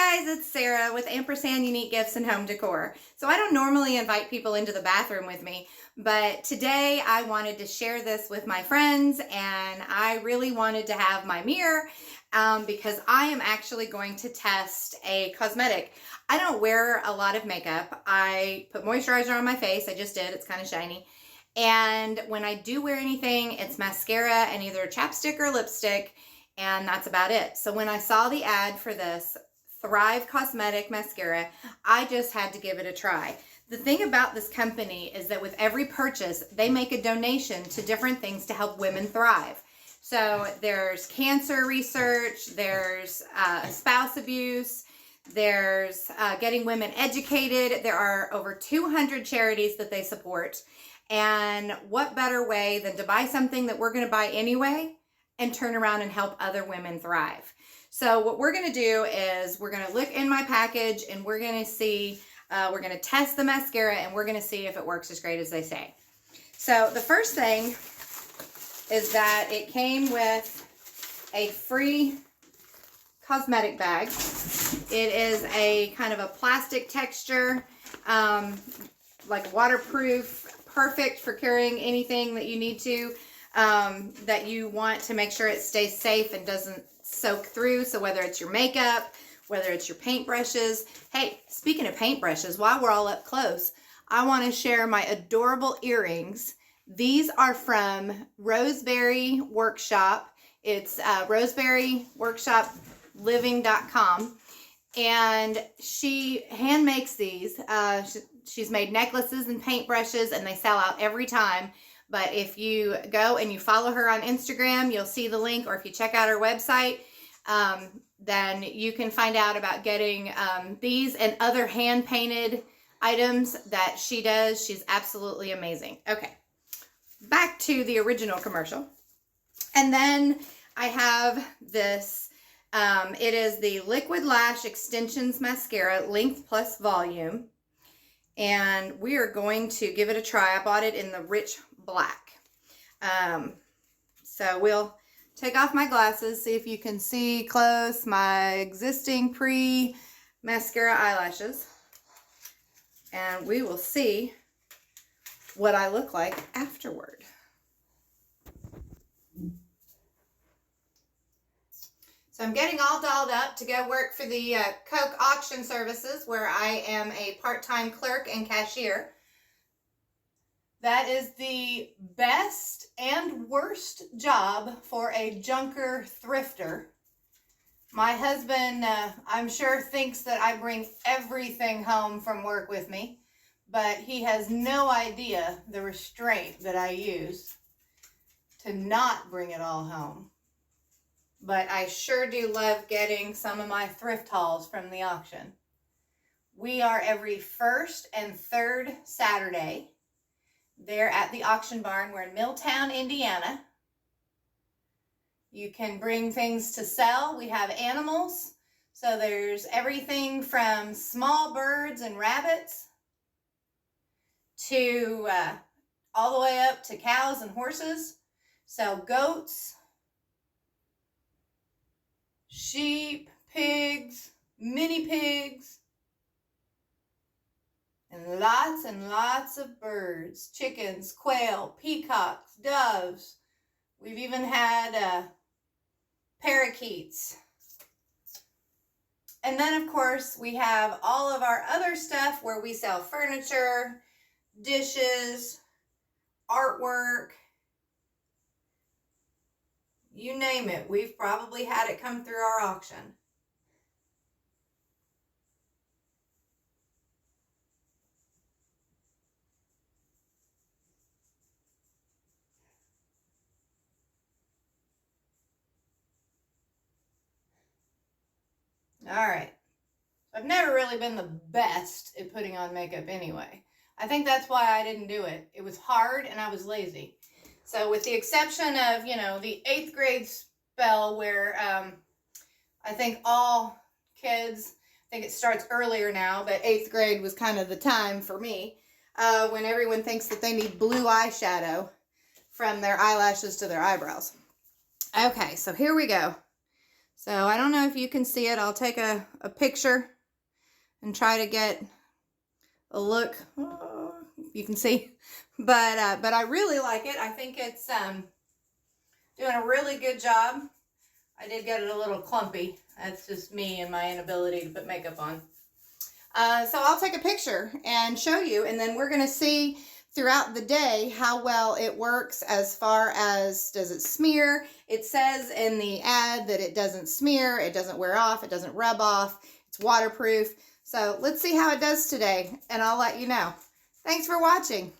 Hey guys, it's Sarah with Ampersand Unique Gifts and Home Decor. So I don't normally invite people into the bathroom with me, but today I wanted to share this with my friends, and I really wanted to have my mirror because I am actually going to test a cosmetic. I don't wear a lot of makeup. I put moisturizer on my face. I just did. It's kind of shiny. And when I do wear anything, it's mascara and either chapstick or lipstick, and that's about it. So when I saw the ad for this Thrive Cosmetic Mascara, I just had to give it a try. The thing about this company is that with every purchase, they make a donation to different things to help women thrive. So there's cancer research, there's spouse abuse, there's getting women educated. There are over 200 charities that they support. And what better way than to buy something that we're going to buy anyway and turn around and help other women thrive. So what we're going to do is we're going to look in my package and we're going to see, we're going to test the mascara and we're going to see if it works as great as they say. So the first thing is that it came with a free cosmetic bag. It is a kind of a plastic texture, like waterproof, perfect for carrying anything that you need to, that you want to make sure it stays safe and doesn't soak through. So whether it's your makeup, whether it's your paintbrushes. Hey, speaking of paintbrushes, while we're all up close, I want to share my adorable earrings. These are from Roseberry Workshop. It's Roseberry Workshop living.com, and she hand makes these. She's made necklaces and paintbrushes, and they sell out every time. But if you go and you follow her on Instagram, you'll see the link, or if you check out her website, then you can find out about getting these and other hand-painted items that she does. She's absolutely amazing. Okay, back to the original commercial. And then I have this. It is the Liquid Lash Extensions Mascara, Length Plus Volume. And we are going to give it a try. I bought it in the rich black. So we'll take off my glasses, see if you can see close my existing pre-mascara eyelashes. And we will see what I look like afterward. So I'm getting all dolled up to go work for the Coke Auction Services, where I am a part-time clerk and cashier. That is the best and worst job for a junker thrifter. My husband, I'm sure, thinks that I bring everything home from work with me, but he has no idea the restraint that I use to not bring it all home. But I sure do love getting some of my thrift hauls from the auction. We are every first and third Saturday there at the auction barn. We're in Milltown, Indiana. You can bring things to sell. We have animals. So there's everything from small birds and rabbits to all the way up to cows and horses. Sell goats, sheep, pigs, mini pigs, and lots of birds, chickens, quail, peacocks, doves. We've even had parakeets. And then, of course, we have all of our other stuff where we sell furniture, dishes, artwork. You name it, we've probably had it come through our auction. All right. I've never really been the best at putting on makeup anyway. I think that's why I didn't do it. It was hard and I was lazy. So with the exception of, you know, the 8th grade spell where I think all kids, I think it starts earlier now, but 8th grade was kind of the time for me when everyone thinks that they need blue eyeshadow from their eyelashes to their eyebrows. Okay, so here we go. So I don't know if you can see it. I'll take a picture and try to get a look. Oh, you can see, but I really like it. I think it's doing a really good job. I did get it a little clumpy. That's just me and my inability to put makeup on. So I'll take a picture and show you, and then we're going to see throughout the day how well it works as far as does it smear. It says in the ad that it doesn't smear, it doesn't wear off, it doesn't rub off, it's waterproof. So let's see how it does today, and I'll let you know. Thanks for watching.